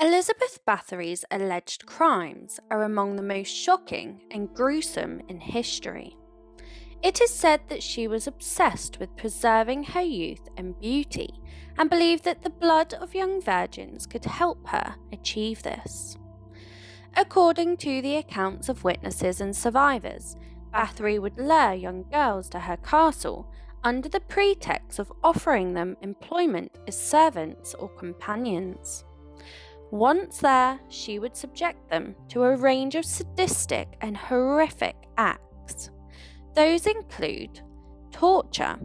Elizabeth Bathory's alleged crimes are among the most shocking and gruesome in history. It is said that she was obsessed with preserving her youth and beauty and believed that the blood of young virgins could help her achieve this. According to the accounts of witnesses and survivors, Bathory would lure young girls to her castle under the pretext of offering them employment as servants or companions. Once there, she would subject them to a range of sadistic and horrific acts. Those include torture.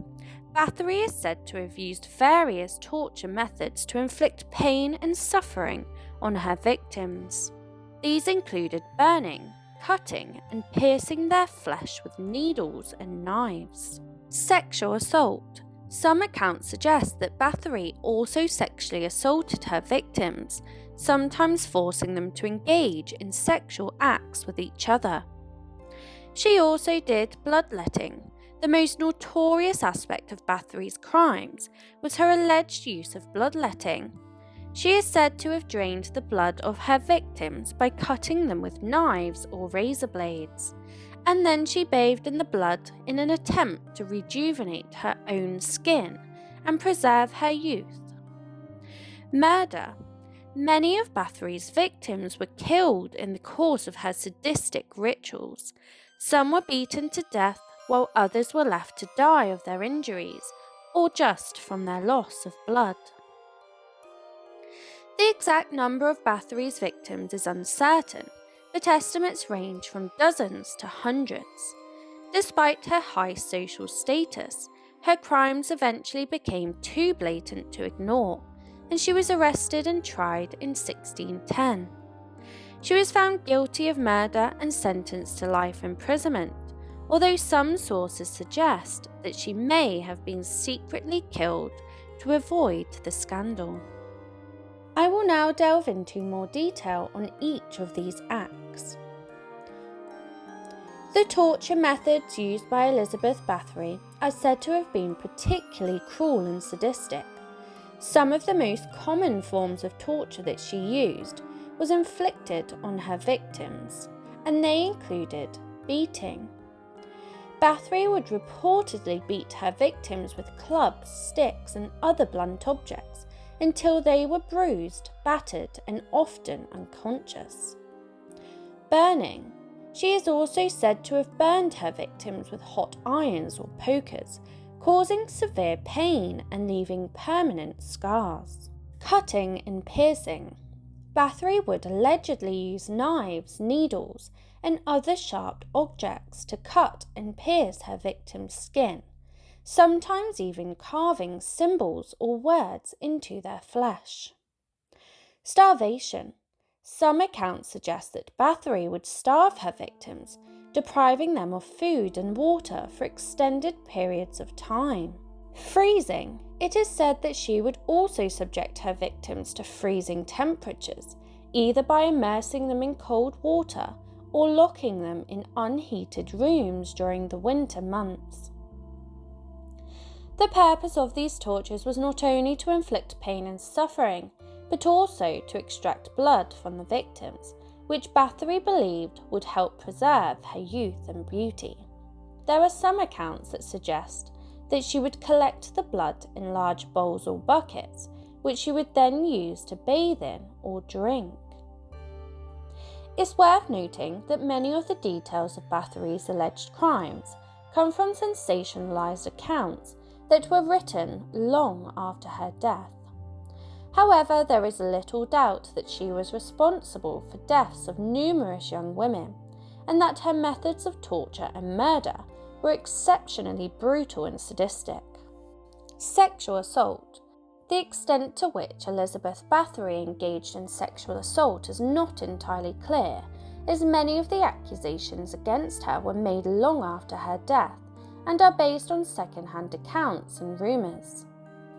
Bathory is said to have used various torture methods to inflict pain and suffering on her victims. These included burning, cutting, and piercing their flesh with needles and knives. Sexual assault. Some accounts suggest that Bathory also sexually assaulted her victims, sometimes forcing them to engage in sexual acts with each other. She also did bloodletting. The most notorious aspect of Bathory's crimes was her alleged use of bloodletting. She is said to have drained the blood of her victims by cutting them with knives or razor blades, and then she bathed in the blood in an attempt to rejuvenate her own skin and preserve her youth. Murder. Many of Bathory's victims were killed in the course of her sadistic rituals. Some were beaten to death, while others were left to die of their injuries or just from their loss of blood. The exact number of Bathory's victims is uncertain, but estimates range from dozens to hundreds. Despite her high social status, her crimes eventually became too blatant to ignore, and she was arrested and tried in 1610. She was found guilty of murder and sentenced to life imprisonment, although some sources suggest that she may have been secretly killed to avoid the scandal. I will now delve into more detail on each of these acts. The torture methods used by Elizabeth Bathory are said to have been particularly cruel and sadistic. Some of the most common forms of torture that she used was inflicted on her victims, and they included beating. Bathory would reportedly beat her victims with clubs, sticks, and other blunt objects until they were bruised, battered, and often unconscious. Burning. She is also said to have burned her victims with hot irons or pokers, causing severe pain and leaving permanent scars. Cutting and piercing. Bathory would allegedly use knives, needles, and other sharp objects to cut and pierce her victim's skin, sometimes even carving symbols or words into their flesh. Starvation. Some accounts suggest that Bathory would starve her victims, depriving them of food and water for extended periods of time. Freezing. It is said that she would also subject her victims to freezing temperatures, either by immersing them in cold water or locking them in unheated rooms during the winter months. The purpose of these tortures was not only to inflict pain and suffering, but also to extract blood from the victims, which Bathory believed would help preserve her youth and beauty. There are some accounts that suggest that she would collect the blood in large bowls or buckets, which she would then use to bathe in or drink. It's worth noting that many of the details of Bathory's alleged crimes come from sensationalized accounts that were written long after her death. However, there is little doubt that she was responsible for deaths of numerous young women, and that her methods of torture and murder were exceptionally brutal and sadistic. Sexual assault. The extent to which Elizabeth Bathory engaged in sexual assault is not entirely clear, as many of the accusations against her were made long after her death and are based on second-hand accounts and rumours.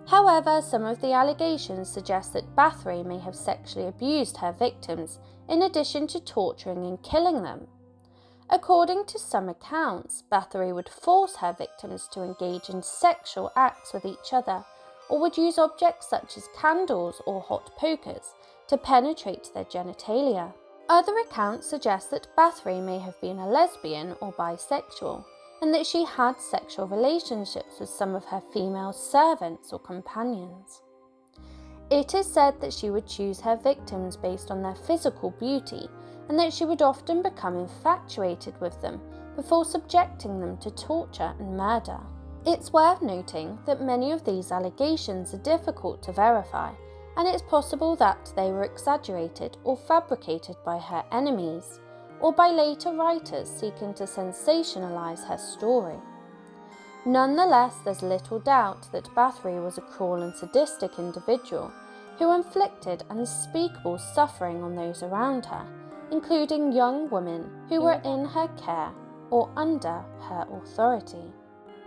However, some of the allegations suggest that Bathory may have sexually abused her victims in addition to torturing and killing them. According to some accounts, Bathory would force her victims to engage in sexual acts with each other or would use objects such as candles or hot pokers to penetrate their genitalia. Other accounts suggest that Bathory may have been a lesbian or bisexual, and that she had sexual relationships with some of her female servants or companions. It is said that she would choose her victims based on their physical beauty, and that she would often become infatuated with them before subjecting them to torture and murder. It's worth noting that many of these allegations are difficult to verify, and it's possible that they were exaggerated or fabricated by her enemies, or by later writers seeking to sensationalize her story. Nonetheless, there's little doubt that Bathory was a cruel and sadistic individual who inflicted unspeakable suffering on those around her, including young women who were in her care or under her authority.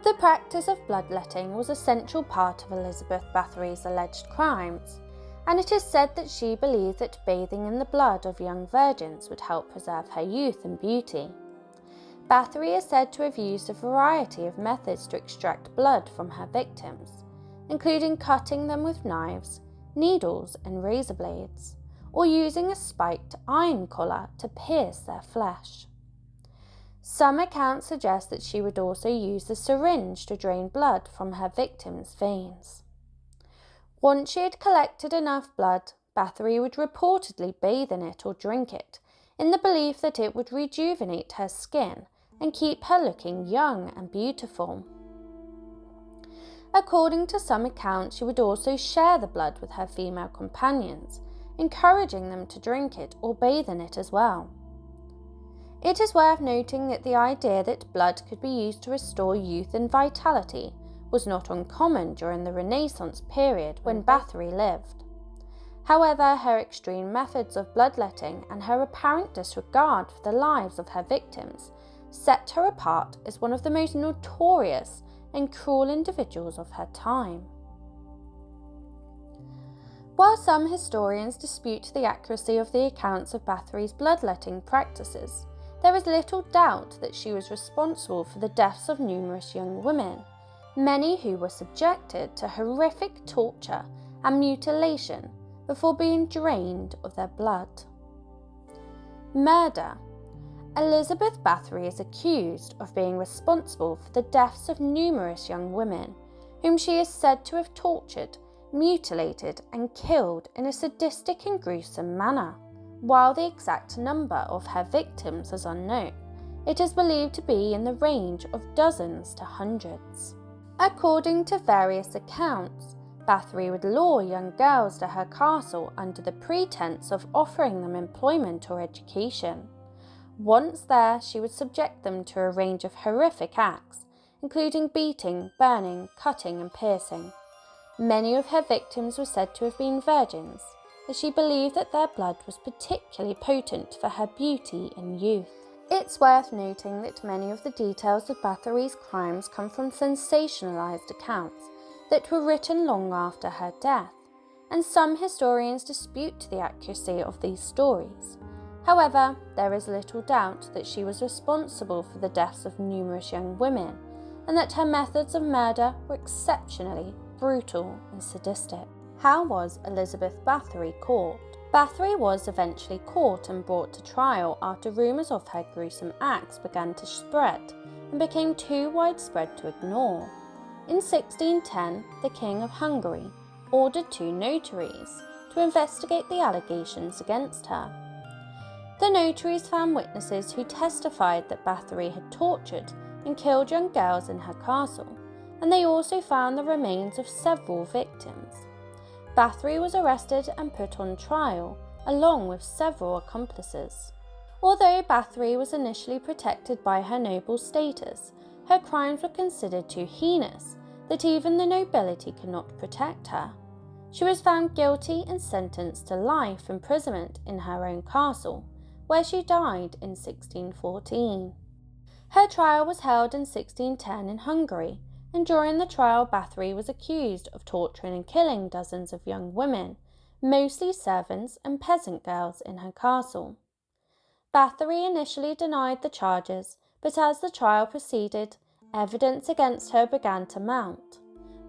The practice of bloodletting was a central part of Elizabeth Bathory's alleged crimes, and it is said that she believed that bathing in the blood of young virgins would help preserve her youth and beauty. Bathory is said to have used a variety of methods to extract blood from her victims, including cutting them with knives, needles and razor blades, or using a spiked iron collar to pierce their flesh. Some accounts suggest that she would also use a syringe to drain blood from her victims' veins. Once she had collected enough blood, Bathory would reportedly bathe in it or drink it, in the belief that it would rejuvenate her skin and keep her looking young and beautiful. According to some accounts, she would also share the blood with her female companions, encouraging them to drink it or bathe in it as well. It is worth noting that the idea that blood could be used to restore youth and vitality was not uncommon during the Renaissance period when Bathory lived. However, her extreme methods of bloodletting and her apparent disregard for the lives of her victims set her apart as one of the most notorious and cruel individuals of her time. While some historians dispute the accuracy of the accounts of Bathory's bloodletting practices, there is little doubt that she was responsible for the deaths of numerous young women, many who were subjected to horrific torture and mutilation before being drained of their blood. Murder. Elizabeth Bathory is accused of being responsible for the deaths of numerous young women, whom she is said to have tortured, mutilated and killed in a sadistic and gruesome manner. While the exact number of her victims is unknown, it is believed to be in the range of dozens to hundreds. According to various accounts, Bathory would lure young girls to her castle under the pretense of offering them employment or education. Once there, she would subject them to a range of horrific acts, including beating, burning, cutting and piercing. Many of her victims were said to have been virgins, as she believed that their blood was particularly potent for her beauty and youth. It's worth noting that many of the details of Bathory's crimes come from sensationalized accounts that were written long after her death, and some historians dispute the accuracy of these stories. However, there is little doubt that she was responsible for the deaths of numerous young women, and that her methods of murder were exceptionally brutal and sadistic. How was Elizabeth Bathory caught? Bathory was eventually caught and brought to trial after rumours of her gruesome acts began to spread and became too widespread to ignore. In 1610, the King of Hungary ordered 2 notaries to investigate the allegations against her. The notaries found witnesses who testified that Bathory had tortured and killed young girls in her castle, and they also found the remains of several victims. Bathory was arrested and put on trial, along with several accomplices. Although Bathory was initially protected by her noble status, her crimes were considered too heinous that even the nobility could not protect her. She was found guilty and sentenced to life imprisonment in her own castle, where she died in 1614. Her trial was held in 1610 in Hungary, and during the trial Bathory was accused of torturing and killing dozens of young women, mostly servants and peasant girls in her castle. Bathory initially denied the charges, but as the trial proceeded, evidence against her began to mount.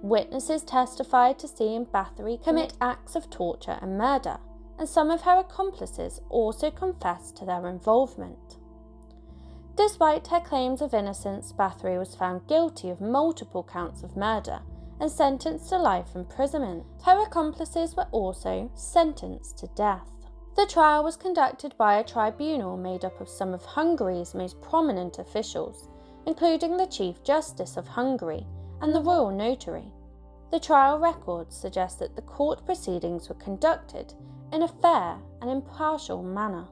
Witnesses testified to seeing Bathory commit acts of torture and murder, and some of her accomplices also confessed to their involvement. Despite her claims of innocence, Bathory was found guilty of multiple counts of murder and sentenced to life imprisonment. Her accomplices were also sentenced to death. The trial was conducted by a tribunal made up of some of Hungary's most prominent officials, including the Chief Justice of Hungary and the Royal Notary. The trial records suggest that the court proceedings were conducted in a fair and impartial manner.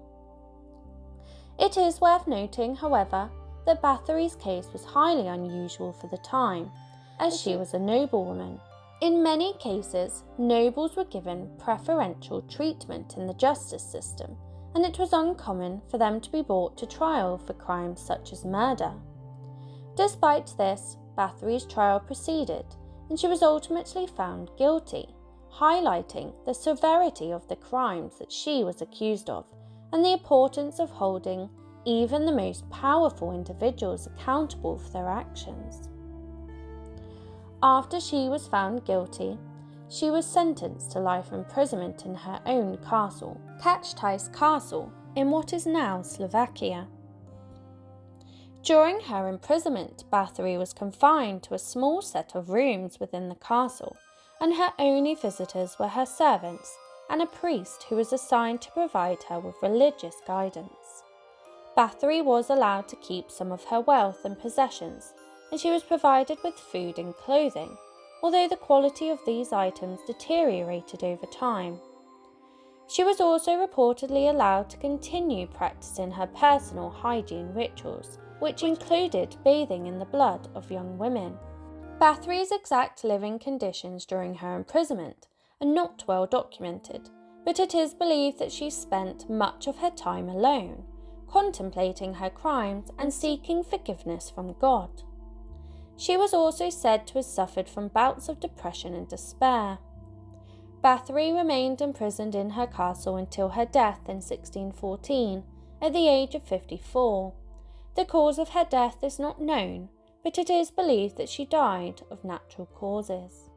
It is worth noting, however, that Bathory's case was highly unusual for the time, as she was a noblewoman. In many cases, nobles were given preferential treatment in the justice system, and it was uncommon for them to be brought to trial for crimes such as murder. Despite this, Bathory's trial proceeded, and she was ultimately found guilty, highlighting the severity of the crimes that she was accused of, and the importance of holding even the most powerful individuals accountable for their actions. After she was found guilty, she was sentenced to life imprisonment in her own castle, Kachtais Castle, in what is now Slovakia. During her imprisonment, Bathory was confined to a small set of rooms within the castle, and her only visitors were her servants and a priest who was assigned to provide her with religious guidance. Bathory was allowed to keep some of her wealth and possessions, and she was provided with food and clothing, although the quality of these items deteriorated over time. She was also reportedly allowed to continue practicing her personal hygiene rituals, which included bathing in the blood of young women. Bathory's exact living conditions during her imprisonment are not well documented, but it is believed that she spent much of her time alone, contemplating her crimes and seeking forgiveness from God. She was also said to have suffered from bouts of depression and despair. Bathory remained imprisoned in her castle until her death in 1614, at the age of 54. The cause of her death is not known, but it is believed that she died of natural causes.